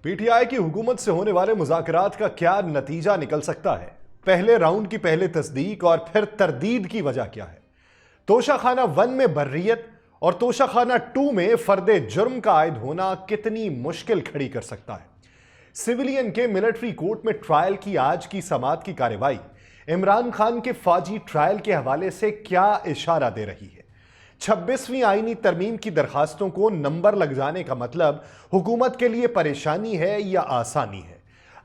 P T I की हुकूमत से होने वाले मुज़ाकरात का क्या नतीजा निकल सकता है? पहले राउंड की पहले तस्दीक और फिर तरदीद की वजह क्या है? तोशाखाना 1 में बर्रियत और तोशाखाना 2 में फर्दे जुर्म का आयद होना कितनी मुश्किल खड़ी कर सकता है? सिविलियन के मिलिट्री कोर्ट में ट्रायल की आज की समाअत की कार्रवाई इमरान खान के फौजी ट्रायल के हवाले से क्या इशारा दे रही है? 26वीं आईनी तरमीम की दरखास्तों को नंबर लग जाने का मतलब हुकूमत के लिए परेशानी है या आसानी है?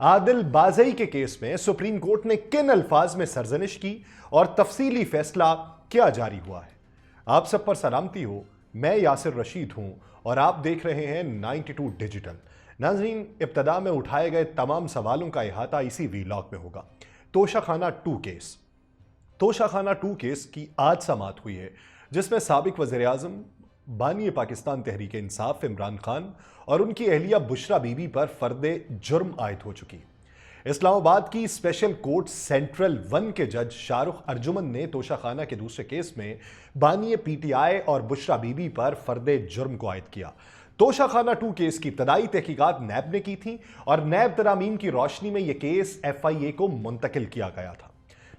आदिल बाज़ई के केस में सुप्रीम कोर्ट ने किन अल्फाज में सरजनिश की और तफसीली फैसला क्या जारी हुआ है? आप सब पर सलामती हो, मैं यासिर रशीद हूं और आप देख रहे हैं 92 डिजिटल। नाज़रीन, इब्तदा में उठाए गए तमाम सवालों का इहाता इसी वीलॉग में होगा। तोशाखाना 2 केस। तोशाखाना 2 केस की आज समाअत हुई है, जिसमें साबिक वज़ीर-ए-आज़म बानी पाकिस्तान तहरीक इंसाफ इमरान खान और उनकी अहलिया बुशरा बीबी पर फर्दे जुर्म आयद हो चुकी है। इस्लामाबाद की स्पेशल कोर्ट सेंट्रल 1 के जज शाहरुख अर्जुमन ने तोशाखाना के दूसरे केस में बानी PTI और बुशरा बीबी पर फर्दे जुर्म को आयद किया। तोशाखाना 2 केस की इब्तदाई तहकीकात नैब ने की थी और नैब तरामीम की रोशनी में यह केस FIA को मुंतकिल किया गया था।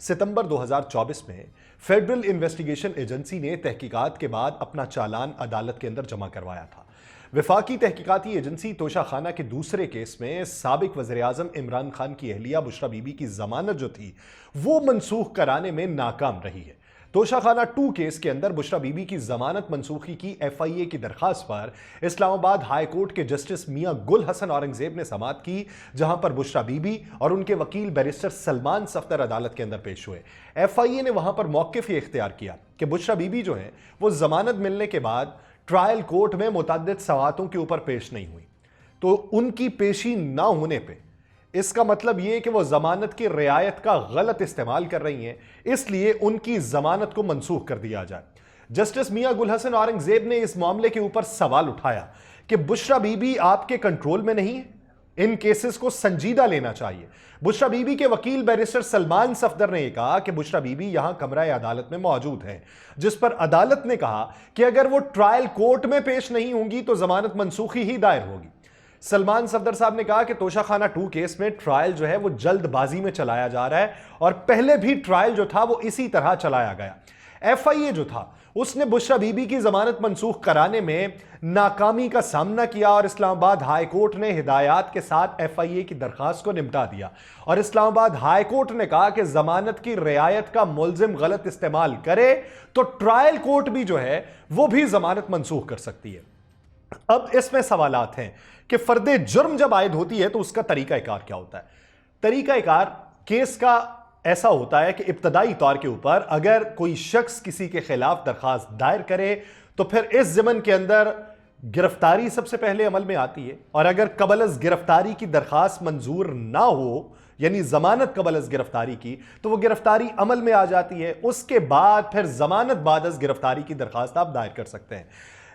सितंबर 2024 में फेडरल इन्वेस्टिगेशन एजेंसी ने तहकीकात के बाद अपना चालान अदालत के अंदर जमा करवाया था। वफाकी तहकीकाती एजेंसी तोशाखाना के दूसरे केस में साबिक वज़ीर-ए-आज़म इमरान खान की अहलिया बुशरा बीबी की जमानत जो थी वो मनसूख कराने में नाकाम रही है। तोशाखाना 2 केस के अंदर बुशरा बीबी की जमानत मनसूखी की FIA की दरखास्त पर इस्लामाबाद हाई कोर्ट के जस्टिस मियां गुल हसन औरंगजेब ने समाअत की, जहां पर बुशरा बीबी और उनके वकील बैरिस्टर सलमान सफदर अदालत के अंदर पेश हुए। FIA ने वहां पर मौक़िफ़ ये इख्तियार किया कि बुशरा बीबी जो है वो जमानत मिलने के बाद ट्रायल कोर्ट में मुतअद्दिद सवालों के ऊपर पेश नहीं हुई, तो उनकी पेशी ना होने पर इसका मतलब यह कि वो जमानत की रियायत का गलत इस्तेमाल कर रही हैं, इसलिए उनकी जमानत को मनसूख कर दिया जाए। जस्टिस मियां गुल हसन औरंगजेब ने इस मामले के ऊपर सवाल उठाया कि बुशरा बीबी आपके कंट्रोल में नहीं है, इन केसेस को संजीदा लेना चाहिए। बुशरा बीबी के वकील बैरिस्टर सलमान सफदर ने यह कहा कि बुशरा बीबी यहां कमरा अदालत में मौजूद है, जिस पर अदालत ने कहा कि अगर वो ट्रायल कोर्ट में पेश नहीं होंगी तो जमानत मनसूखी ही दायर होगी। सलमान सफदर साहब ने कहा कि तोशाखाना 2 केस में ट्रायल जो है वो जल्दबाजी में चलाया जा रहा है और पहले भी ट्रायल जो था वो इसी तरह चलाया गया। FIA जो था उसने बुशरा बीबी की जमानत मनसूख कराने में नाकामी का सामना किया और इस्लामाबाद हाई कोर्ट ने हिदायत के साथ FIA की दरखास्त को निपटा दिया और इस्लामाबाद हाई कोर्ट ने कहा कि जमानत की रियायत का मुल्जिम गलत इस्तेमाल करे तो ट्रायल कोर्ट भी जो है वो भी जमानत मनसूख कर सकती है। अब इसमें सवालात हैं कि फर्दे जुर्म जब आयद होती है तो उसका तरीकाकार क्या होता है। तरीकाकार केस का ऐसा होता है कि इब्तदाई तौर के ऊपर अगर कोई शख्स किसी के खिलाफ दरखास्त दायर करे तो फिर इस ज़मन के अंदर गिरफ्तारी सबसे पहले अमल में आती है, और अगर कबल गिरफ्तारी की दरखास्त मंजूर ना हो, यानी जमानत कबल गिरफ्तारी की, तो वो गिरफ्तारी अमल में आ जाती है। उसके बाद फिर जमानत बाद गिरफ्तारी की दरखास्त आप दायर कर सकते हैं।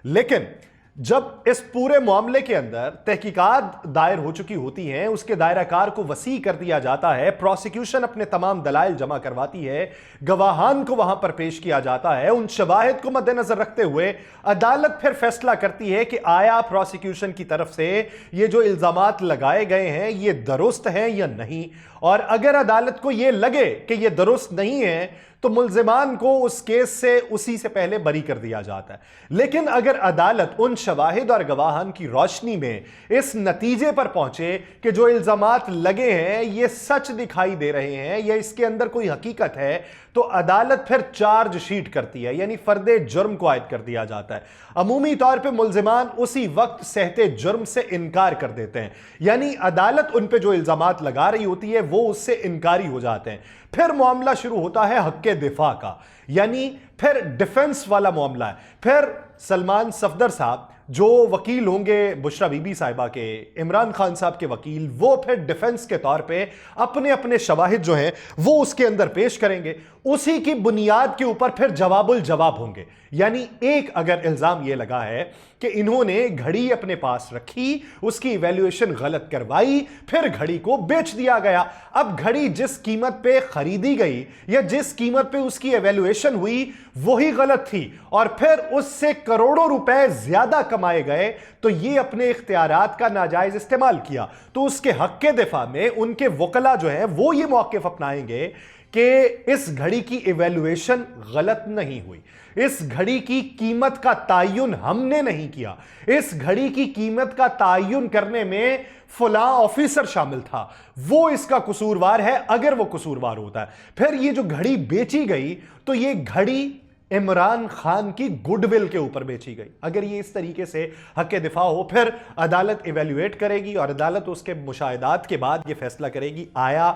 लेकिन जब इस पूरे मामले के अंदर तहकीकात दायर हो चुकी होती हैं, उसके दायराकार को वसी कर दिया जाता है, प्रोसिक्यूशन अपने तमाम दलाइल जमा करवाती है, गवाहान को वहां पर पेश किया जाता है, उन शवाहिद को मद्देनजर रखते हुए अदालत फिर फैसला करती है कि आया प्रोसिक्यूशन की तरफ से ये जो इल्जामात लगाए गए हैं ये दुरुस्त हैं या नहीं, और अगर अदालत को ये लगे कि ये दुरुस्त नहीं है तो मुल्जिमान को उस केस से उसी से पहले बरी कर दिया जाता है। लेकिन अगर अदालत उन शवाहिद और गवाहान की रोशनी में इस नतीजे पर पहुंचे कि जो इल्जामात लगे हैं ये सच दिखाई दे रहे हैं या इसके अंदर कोई हकीकत है, तो अदालत फिर चार्ज शीट करती है, यानी फर्दे जुर्म को आयद कर दिया जाता है। अमूमी तौर पे मुल्जिमान उसी वक्त सहते जुर्म से इनकार कर देते हैं, यानी अदालत उन पे जो इल्जामात लगा रही होती है वो उससे इनकारी हो जाते हैं। फिर मामला शुरू होता है हक्के दिफा का, यानी फिर डिफेंस वाला मामला है। फिर सलमान सफदर साहब जो वकील होंगे बुशरा बीबी साहिबा के, इमरान खान साहब के वकील, वो फिर डिफेंस के तौर पे अपने अपने शवाहिद जो हैं वो उसके अंदर पेश करेंगे। उसी की बुनियाद के ऊपर फिर जवाबुल जवाब होंगे, यानी एक अगर इल्जाम ये लगा है کہ انہوں نے گھڑی اپنے پاس رکھی, اس کی ایویلویشن غلط کروائی, پھر گھڑی کو بیچ دیا گیا. اب گھڑی جس قیمت پہ خریدی گئی یا جس قیمت پہ اس کی ایویلویشن ہوئی وہی غلط تھی, اور پھر اس سے کروڑوں روپے زیادہ کمائے گئے, تو یہ اپنے اختیارات کا ناجائز استعمال کیا. تو اس کے حق کے دفاع میں ان کے وکلا جو ہیں وہ یہ موقف اپنائیں گے کہ اس گھڑی کی ایویلویشن غلط نہیں ہوئی, اس گھڑی کی قیمت کا تعین ہم نے نہیں کیا, اس گھڑی کی قیمت کا تعین کرنے میں فلاں آفیسر شامل تھا, وہ اس کا قصوروار ہے اگر وہ قصوروار ہوتا ہے. پھر یہ جو گھڑی بیچی گئی تو یہ گھڑی عمران خان کی گڈ ول کے اوپر بیچی گئی. اگر یہ اس طریقے سے حق دفاع ہو, پھر عدالت ایویلویٹ کرے گی اور عدالت اس کے مشاہدات کے بعد یہ فیصلہ کرے گی آیا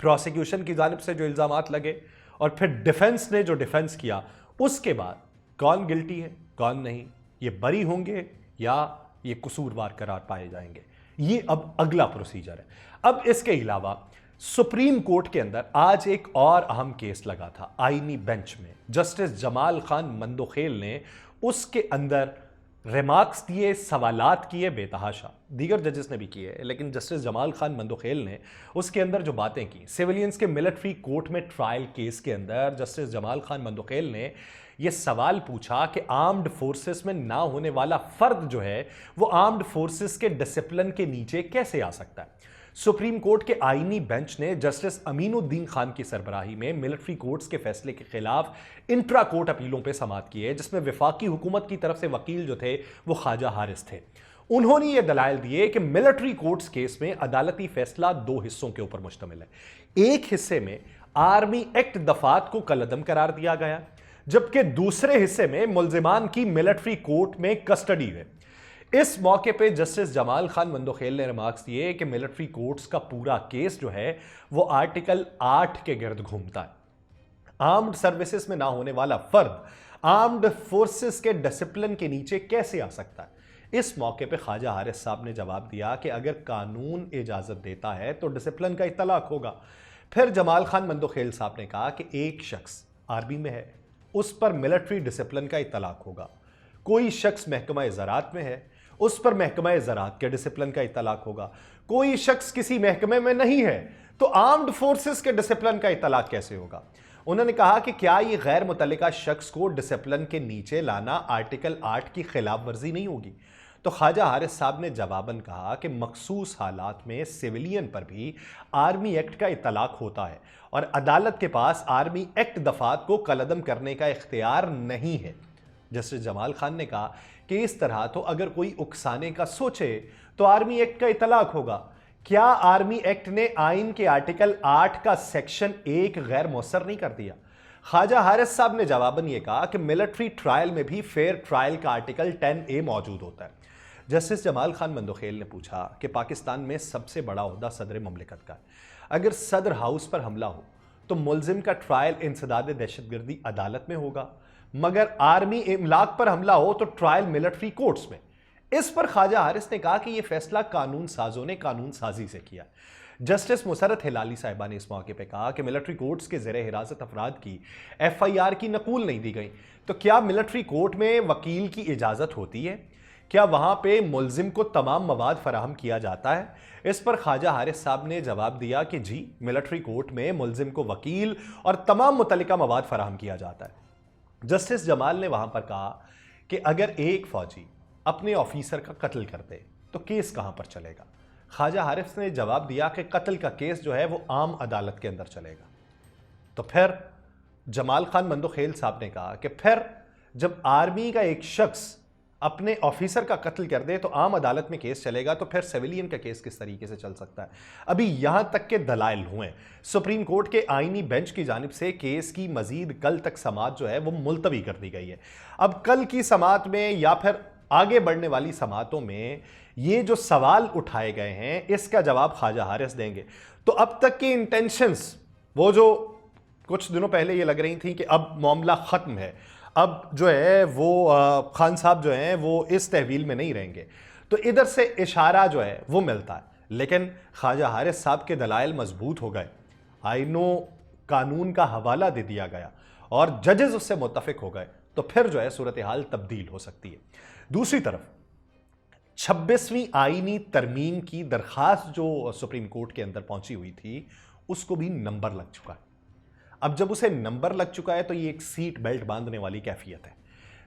پروسیکیوشن کی جانب سے جو الزامات لگے اور پھر ڈیفنس نے جو ڈیفنس کیا, اس کے بعد کون گلٹی ہے کون نہیں, یہ بری ہوں گے یا یہ قصوروار قرار پائے جائیں گے. یہ اب اگلا پروسیجر ہے. اب اس کے علاوہ سپریم کورٹ کے اندر آج ایک اور اہم کیس لگا تھا آئینی بینچ میں. جسٹس جمال خان مندوخیل نے اس کے اندر ریمارکس دیے, سوالات کیے بے تحاشا, دیگر ججز نے بھی کیے, لیکن جسٹس جمال خان مندوخیل نے اس کے اندر جو باتیں کی, سیولینز کے ملٹری کورٹ میں ٹرائل کیس کے اندر جسٹس جمال خان مندوخیل نے یہ سوال پوچھا کہ آرمڈ فورسز میں نہ ہونے والا فرد جو ہے وہ آرمڈ فورسز کے ڈسپلن کے نیچے کیسے آ سکتا ہے. سپریم کورٹ کے آئینی بینچ نے جسٹس امین الدین خان کی سربراہی میں ملٹری کورٹز کے فیصلے کے خلاف انٹرا کورٹ اپیلوں پہ سماعت کی ہے, جس میں وفاقی حکومت کی طرف سے وکیل جو تھے وہ خواجہ حارث تھے. انہوں نے یہ دلائل دیے کہ ملٹری کورٹز کیس میں عدالتی فیصلہ دو حصوں کے اوپر مشتمل ہے. ایک حصے میں آرمی ایکٹ دفعات کو کالعدم قرار دیا گیا, جبکہ دوسرے حصے میں ملزمان کی ملٹری کورٹ میں کسٹڈی ہے. اس موقع پہ جسٹس جمال خان مندوخیل نے ریمارکس دیے کہ ملٹری کورٹز کا پورا کیس جو ہے وہ آرٹیکل 8 کے گرد گھومتا ہے. آرمڈ سروسز میں نہ ہونے والا فرد آرمڈ فورسز کے ڈسپلن کے نیچے کیسے آ سکتا ہے. اس موقع پہ خواجہ حارث صاحب نے جواب دیا کہ اگر قانون اجازت دیتا ہے تو ڈسپلن کا اطلاق ہوگا. پھر جمال خان مندوخیل صاحب نے کہا کہ ایک شخص آرمی میں ہے, اس پر ملٹری ڈسپلن کا اطلاق ہوگا. کوئی شخص محکمہ زراعت میں ہے, اس پر محکمہ زراعت کے ڈسپلن کا اطلاق ہوگا. کوئی شخص کسی محکمے میں نہیں ہے تو آرمڈ فورسز کے ڈسپلن کا اطلاق کیسے ہوگا. انہوں نے کہا کہ کیا یہ غیر متعلقہ شخص کو ڈسپلن کے نیچے لانا آرٹیکل 8 کی خلاف ورزی نہیں ہوگی. تو خواجہ حارث صاحب نے جواباً کہا کہ مخصوص حالات میں سیولین پر بھی آرمی ایکٹ کا اطلاق ہوتا ہے اور عدالت کے پاس آرمی ایکٹ دفعات کو کالعدم کرنے کا اختیار نہیں ہے. جسٹس جمال خان نے کہا کہ اس طرح تو اگر کوئی اکسانے کا سوچے تو آرمی ایکٹ کا اطلاق ہوگا. کیا آرمی ایکٹ نے آئین کے آرٹیکل 8 کا سیکشن 1 غیر مؤثر نہیں کر دیا؟ خواجہ حارث صاحب نے جواباً یہ کہا کہ ملٹری ٹرائل میں بھی فیئر ٹرائل کا آرٹیکل 10A موجود ہوتا ہے. جسٹس جمال خان مندوخیل نے پوچھا کہ پاکستان میں سب سے بڑا عہدہ صدر مملکت کا ہے, اگر صدر ہاؤس پر حملہ ہو تو ملزم کا ٹرائل انسداد دہشت گردی عدالت میں ہوگا, مگر آرمی املاک پر حملہ ہو تو ٹرائل ملٹری کورٹس میں. اس پر خواجہ حارث نے کہا کہ یہ فیصلہ قانون سازوں نے قانون سازی سے کیا. جسٹس مسرت ہلالی صاحبہ نے اس موقع پہ کہا کہ ملٹری کورٹس کے زیر حراست افراد کی FIR کی نقول نہیں دی گئی, تو کیا ملٹری کورٹ میں وکیل کی اجازت ہوتی ہے؟ کیا وہاں پہ ملزم کو تمام مواد فراہم کیا جاتا ہے؟ اس پر خواجہ حارث صاحب نے جواب دیا کہ جی, ملٹری کورٹ میں ملزم کو وکیل اور تمام متعلقہ مواد فراہم کیا جاتا ہے. جسٹس جمال نے وہاں پر کہا کہ اگر ایک فوجی اپنے آفیسر کا قتل کرتے تو کیس کہاں پر چلے گا؟ خواجہ حارث نے جواب دیا کہ قتل کا کیس جو ہے وہ عام عدالت کے اندر چلے گا. تو پھر جمال خان مندوخیل صاحب نے کہا کہ پھر جب آرمی کا ایک شخص اپنے آفیسر کا قتل کر دے تو عام عدالت میں کیس چلے گا, تو پھر سیویلین کا کیس کس طریقے سے چل سکتا ہے؟ ابھی یہاں تک کہ دلائل ہوئے. سپریم کورٹ کے آئینی بینچ کی جانب سے کیس کی مزید کل تک سماعت جو ہے وہ ملتوی کر دی گئی ہے. اب کل کی سماعت میں یا پھر آگے بڑھنے والی سماعتوں میں یہ جو سوال اٹھائے گئے ہیں اس کا جواب خواجہ حارث دیں گے. تو اب تک کی انٹینشنز وہ جو کچھ دنوں پہلے یہ لگ رہی تھیں کہ اب معاملہ ختم ہے, اب جو ہے وہ خان صاحب جو ہیں وہ اس تحویل میں نہیں رہیں گے, تو ادھر سے اشارہ جو ہے وہ ملتا ہے. لیکن خواجہ حارث صاحب کے دلائل مضبوط ہو گئے, آئین و قانون کا حوالہ دے دیا گیا اور ججز اس سے متفق ہو گئے, تو پھر جو ہے صورتحال تبدیل ہو سکتی ہے. दूसरी तरफ 26वीं आईनी तरमीम की दरखास्त जो सुप्रीम कोर्ट के अंदर पहुंची हुई थी, उसको भी नंबर लग चुका है। अब जब उसे नंबर लग चुका है तो ये एक सीट बेल्ट बांधने वाली कैफियत है।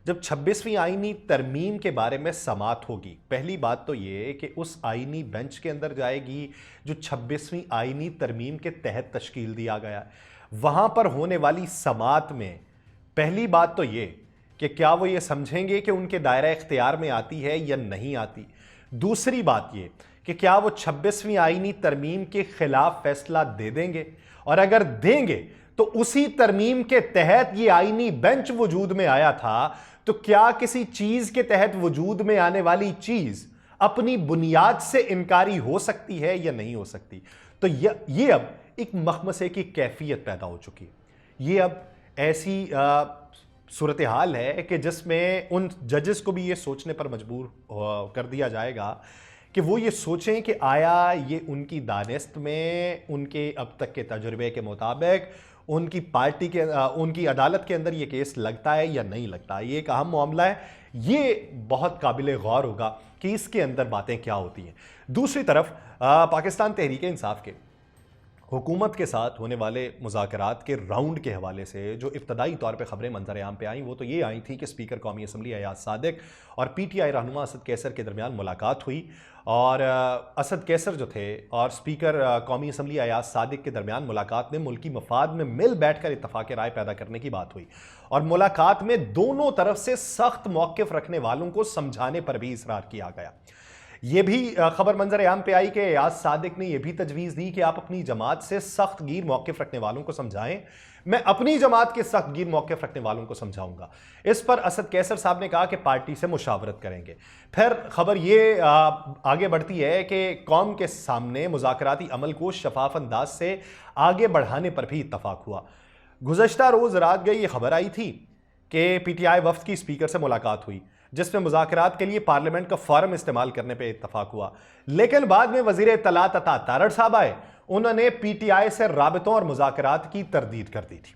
जब 26वीं आईनी तरमीम के बारे में समाअत होगी, पहली बात तो ये कि उस आईनी बेंच के अंदर जाएगी जो 26वीं आईनी तरमीम के तहत तश्कील दिया गया है। वहां पर होने वाली समाअत में पहली बात तो ये कि क्या वो ये समझेंगे कि उनके दायरा इख्तियार में आती है या नहीं आती। दूसरी बात ये कि क्या वो 26वीं आईनी तरमीम के खिलाफ फैसला दे देंगे, और अगर देंगे तो उसी तरमीम के तहत ये आईनी बेंच वजूद में आया था, तो क्या किसी चीज के तहत वजूद में आने वाली चीज अपनी बुनियाद से इनकारी हो सकती है या नहीं हो सकती। तो ये अब एक मखमसे की कैफियत पैदा हो चुकी है। ये अब ऐसी सूरत हाल है कि जिसमें उन जजेस को भी ये सोचने पर मजबूर कर दिया जाएगा कि वो ये सोचें कि आया ये उनकी दानिस्त में, उनके अब तक के तजुर्बे के मुताबिक उनकी पार्टी के उनकी अदालत के अंदर ये केस लगता है या नहीं लगता। ये एक अहम मामला है। ये बहुत काबिल गौर होगा कि इसके अंदर बातें क्या होती हैं। दूसरी तरफ पाकिस्तान तहरीक इंसाफ के हुकूमत के साथ होने वाले मुज़ाकरात के राउंड के हवाले से जो इब्तदाई तौर पे खबरें मंजर आम पे आई, वो तो ये आई थी कि स्पीकर कौमी असम्बली अयाज सादिक और PTI रहनुमा असद कैसर के दरमियान मुलाकात हुई, और असद कैसर जो थे और स्पीकर कौमी असम्बली अयाज सादिक के दरमियान मुलाकात में मुल्की मफाद में मिल बैठकर इत्तफाक राय पैदा करने की बात हुई, और मुलाकात में दोनों तरफ से सख्त मौक़िफ़ रखने वालों को समझाने पर भी इसरार किया गया। ये भी खबर मंजर आम पे आई कि अयाज सादिक ने यह भी तजवीज़ दी कि आप अपनी जमात से सख्त गिर मौक़िफ़ रखने वालों को समझाएं, मैं अपनी जमात के सख्त गिर मौक़िफ़ रखने वालों को समझाऊंगा। इस पर असद कैसर साहब ने कहा कि पार्टी से मुशावरत करेंगे। फिर खबर ये आगे बढ़ती है कि कौम के सामने मुज़ाकराती अमल को शफाफ अंदाज से आगे बढ़ाने पर भी इत्तफाक हुआ। गुज़श्ता रोज़ रात गई ये खबर आई थी कि PTI वफ्द की स्पीकर से मुलाकात हुई, जिसमें मुज़ाकरात के लिए पार्लियामेंट का फॉर्म इस्तेमाल करने पर इत्तफाक हुआ, लेकिन बाद में वज़ीर इत्तलात अता तारड़ साहब आए, उन्होंने PTI से राबितों और मुज़ाकरात की तरदीद कर दी थी।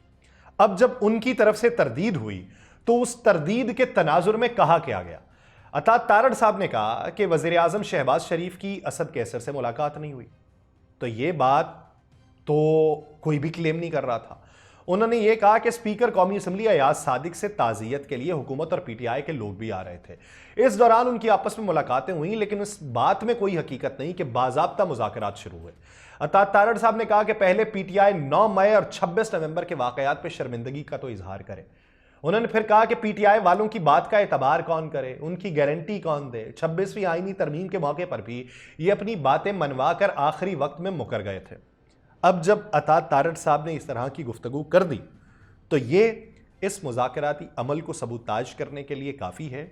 अब जब उनकी तरफ से तरदीद हुई तो उस तरदीद के तनाजुर में कहा क्या गया। अता तारड़ साहब ने कहा कि वज़ीर आज़म शहबाज शरीफ की असद कैसर से मुलाकात नहीं हुई। तो ये बात तो कोई भी क्लेम नहीं कर रहा था। उन्होंने ये कहा कि स्पीकर कौमी असम्बली अयाज सादिक से ताज़ियत के लिए हुकूमत और PTI के लोग भी आ रहे थे। इस दौरान उनकी आपस में मुलाकातें हुई, लेकिन इस बात में कोई हकीकत नहीं कि बाज़ाब्ता मुज़ाकरात शुरू हुए। अता तारड़ साहब ने कहा कि पहले PTI 9 मई और 26 नवंबर के वाक़यात पर शर्मिंदगी का तो इजहार करे। उन्होंने फिर कहा कि PTI वालों की बात का एतबार कौन करे, उनकी गारंटी कौन दे। 26वीं आईनी तरमीम के मौके पर भी ये अपनी बातें मनवा कर आखिरी वक्त में मुकर गए थे। अब जब अता तारड़ साहब ने इस तरह की गुफ्तगू कर दी तो ये इस मुज़ाकराती अमल को सबूताज करने के लिए काफ़ी है,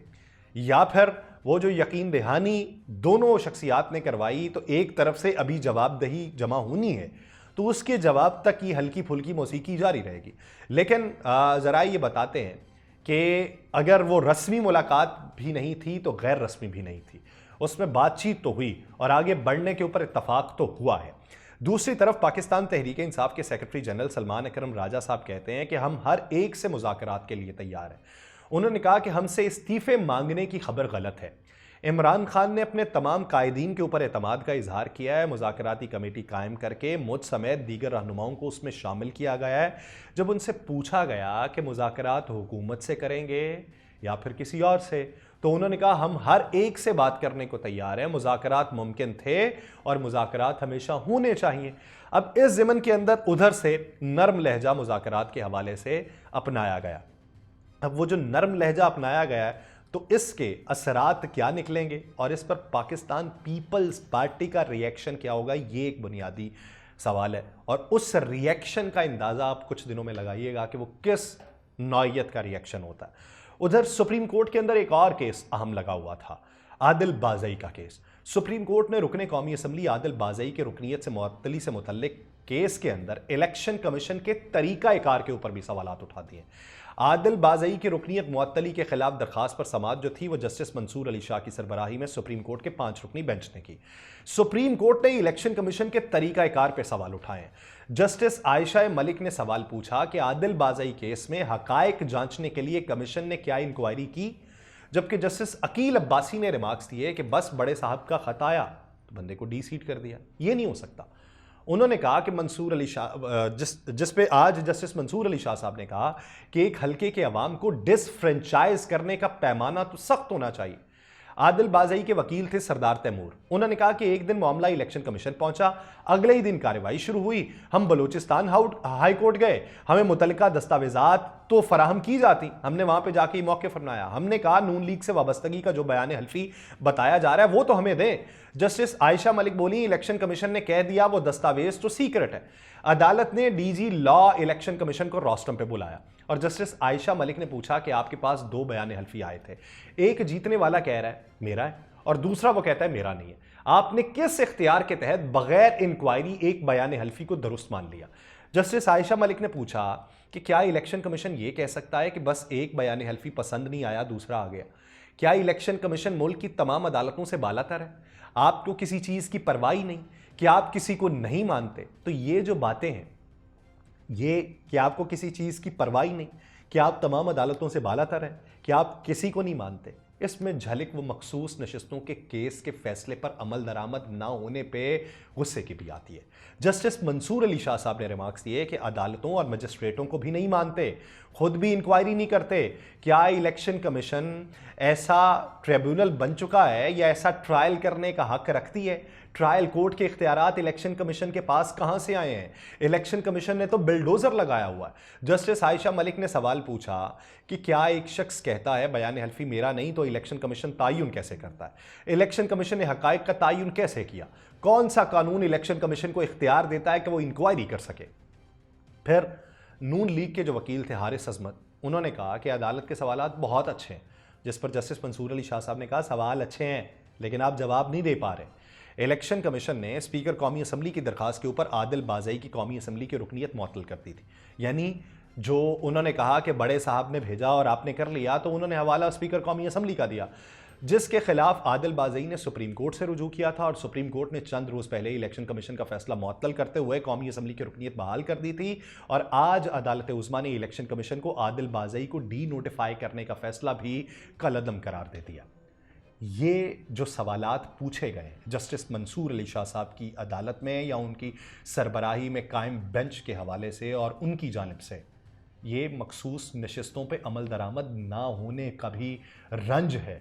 या फिर वो जो यकीन दहानी दोनों शख्सियात ने करवाई, तो एक तरफ से अभी जवाबदही जमा होनी है तो उसके जवाब तक ये हल्की फुल्की मौसीकी जारी रहेगी। लेकिन ज़रा ये बताते हैं कि अगर वो रस्मी मुलाकात भी नहीं थी तो गैर रस्मी भी नहीं थी, उसमें बातचीत तो हुई और आगे बढ़ने के ऊपर इत्तफाक तो हुआ है। दूसरी तरफ पाकिस्तान तहरीक इंसाफ के सेक्रेटरी जनरल सलमान अकरम राजा साहब कहते हैं कि हम हर एक से मुज़ाकरात के लिए तैयार हैं। उन्होंने कहा कि हमसे इस्तीफ़े मांगने की खबर गलत है। इमरान खान ने अपने तमाम कायदीन के ऊपर एतमाद का इजहार किया है। मुज़ाकराती कमेटी कायम करके मुझ समेत दीगर रहनुमाओं को उसमें शामिल किया गया है। जब उनसे पूछा गया कि मुज़ाकरात हुकूमत से करेंगे या फिर किसी और से, तो उन्होंने कहा हम हर एक से बात करने को तैयार हैं। मुज़ाकरात मुमकिन थे और मुज़ाकरात हमेशा होने चाहिए। अब इस ज़मन के अंदर उधर से नरम लहजा मुज़ाकरात के हवाले से अपनाया गया। अब वो जो नरम लहजा अपनाया गया है तो इसके असरात क्या निकलेंगे और इस पर पाकिस्तान पीपल्स पार्टी का रिएक्शन क्या होगा, ये एक बुनियादी सवाल है। और उस रिएक्शन का अंदाज़ा आप कुछ दिनों में लगाइएगा कि वो किस नौइयत का रिएक्शन होता है। उधर सुप्रीम कोर्ट के अंदर एक और केस अहम लगा हुआ था, आदिल बाज़ई का केस। सुप्रीम कोर्ट ने रुकने कौमी असम्बली आदिल बाज़ई के रुकनीत से मुअत्तली से मुतल्लिक केस के अंदर इलेक्शन कमीशन के तरीक़ाकार के ऊपर भी सवालात उठा दिए। आदिल बाज़ई की रुकनीत मुअत्तली के खिलाफ दरखास्त पर समाअत जो थी वो जस्टिस मंसूर अली शाह की सरबराही में सुप्रीम कोर्ट के 5 रुकनी बेंच ने की। सुप्रीम कोर्ट ने इलेक्शन कमीशन के तरीक़ाकार पर सवाल उठाए। जस्टिस आयशा मलिक ने सवाल पूछा कि आदिल बाज़ई केस में हक़ाइक़ जांचने के लिए कमीशन ने क्या इंक्वायरी की جبکہ جسٹس عقیل عباسی نے ریمارکس دیے کہ بس بڑے صاحب کا خط آیا تو بندے کو ڈی سیٹ کر دیا. یہ نہیں ہو سکتا. انہوں نے کہا کہ منصور علی شاہ جس پہ آج جسٹس منصور علی شاہ صاحب نے کہا کہ ایک حلقے کے عوام کو ڈس فرنچائز کرنے کا پیمانہ تو سخت ہونا چاہیے. عادل بازئی کے وکیل تھے سردار تیمور. انہوں نے کہا کہ ایک دن معاملہ الیکشن کمیشن پہنچا, اگلے ہی دن کارروائی شروع ہوئی. ہم بلوچستان ہائی کورٹ گئے, ہمیں متعلقہ دستاویزات تو فراہم کی جاتی, ہم نے وہاں پہ جا کے موقف فرمایا. ہم نے کہا نون لیگ سے وابستگی کا جو بیان حلفی بتایا جا رہا ہے وہ تو ہمیں دیں. جسٹس عائشہ ملک بولی الیکشن کمیشن نے کہہ دیا وہ دستاویز تو سیکرٹ ہے. عدالت نے ڈی جی لا الیکشن کمیشن کو روسٹرم پہ بلایا اور جسٹس عائشہ ملک نے پوچھا کہ آپ کے پاس 2 بیان حلفی آئے تھے, ایک جیتنے والا کہہ رہا ہے میرا ہے اور دوسرا وہ کہتا ہے میرا نہیں ہے. آپ نے کس اختیار کے تحت بغیر انکوائری ایک بیان حلفی کو درست مان لیا؟ جسٹس عائشہ ملک نے پوچھا کہ کیا الیکشن کمیشن یہ کہہ سکتا ہے کہ بس ایک بیان حلفی پسند نہیں آیا دوسرا آ گیا؟ کیا الیکشن کمیشن ملک کی تمام عدالتوں سے بالا تر ہے؟ آپ کو کسی چیز کی پرواہ نہیں کہ آپ کسی کو نہیں مانتے؟ تو یہ جو باتیں ہیں, یہ کہ آپ کو کسی چیز کی پرواہ نہیں کہ آپ تمام عدالتوں سے بالا تر ہیں, کہ آپ کسی کو نہیں مانتے, اس میں جھلک وہ مخصوص نشستوں کے کیس کے فیصلے پر عمل درآمد نہ ہونے پہ غصے کی بھی آتی ہے. جسٹس منصور علی شاہ صاحب نے ریمارکس دیے کہ عدالتوں اور مجسٹریٹوں کو بھی نہیں مانتے, خود بھی انکوائری نہیں کرتے. کیا الیکشن کمیشن ایسا ٹریبیونل بن چکا ہے یا ایسا ٹرائل کرنے کا حق رکھتی ہے؟ ٹرائل کورٹ کے اختیارات الیکشن کمیشن کے پاس کہاں سے آئے ہیں؟ الیکشن کمیشن نے تو بلڈوزر لگایا ہوا ہے. جسٹس عائشہ ملک نے سوال پوچھا کہ کیا ایک شخص کہتا ہے بیان حلفی میرا نہیں تو الیکشن کمیشن تعین کیسے کرتا ہے؟ الیکشن کمیشن نے حقائق کا تعین کیسے کیا؟ کون سا قانون الیکشن کمیشن کو اختیار دیتا ہے کہ وہ انکوائری کر سکے؟ پھر نون لیگ کے جو وکیل تھے حارث عظمت, انہوں نے کہا کہ عدالت کے سوالات بہت اچھے ہیں, جس پر جسٹس منصور علی شاہ صاحب نے کہا سوال اچھے ہیں لیکن آپ جواب نہیں دے پا رہے. الیکشن کمیشن نے اسپیکر قومی اسمبلی کی درخواست کے اوپر عادل بازئی کی قومی اسمبلی کی رکنیت معطل کر دی تھی. یعنی جو انہوں نے کہا کہ بڑے صاحب نے بھیجا اور آپ نے کر لیا, تو انہوں نے حوالہ اسپیکر قومی اسمبلی کا دیا, جس کے خلاف عادل بازئی نے سپریم کورٹ سے رجوع کیا تھا اور سپریم کورٹ نے چند روز پہلے الیکشن کمیشن کا فیصلہ معطل کرتے ہوئے قومی اسمبلی کی رکنیت بحال کر دی تھی. اور آج عدالت عظمیٰ نے الیکشن کمیشن کو عادل بازئی کو ڈی نوٹیفائی کرنے کا فیصلہ بھی کالعدم قرار دے دیا. یہ جو سوالات پوچھے گئے جسٹس منصور علی شاہ صاحب کی عدالت میں یا ان کی سربراہی میں قائم بینچ کے حوالے سے اور ان کی جانب سے, یہ مخصوص نشستوں پہ عمل درآمد نہ ہونے کا بھی رنج ہے.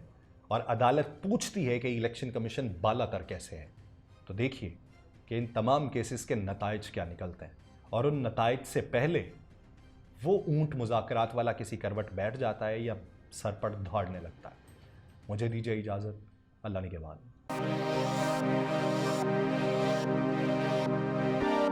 اور عدالت پوچھتی ہے کہ الیکشن کمیشن بالا تر کیسے ہے. تو دیکھیے کہ ان تمام کیسز کے نتائج کیا نکلتے ہیں, اور ان نتائج سے پہلے وہ اونٹ مذاکرات والا کسی کروٹ بیٹھ جاتا ہے یا سر پر دھاڑنے لگتا ہے. مجھے دیجیے اجازت. اللہ نگہبان.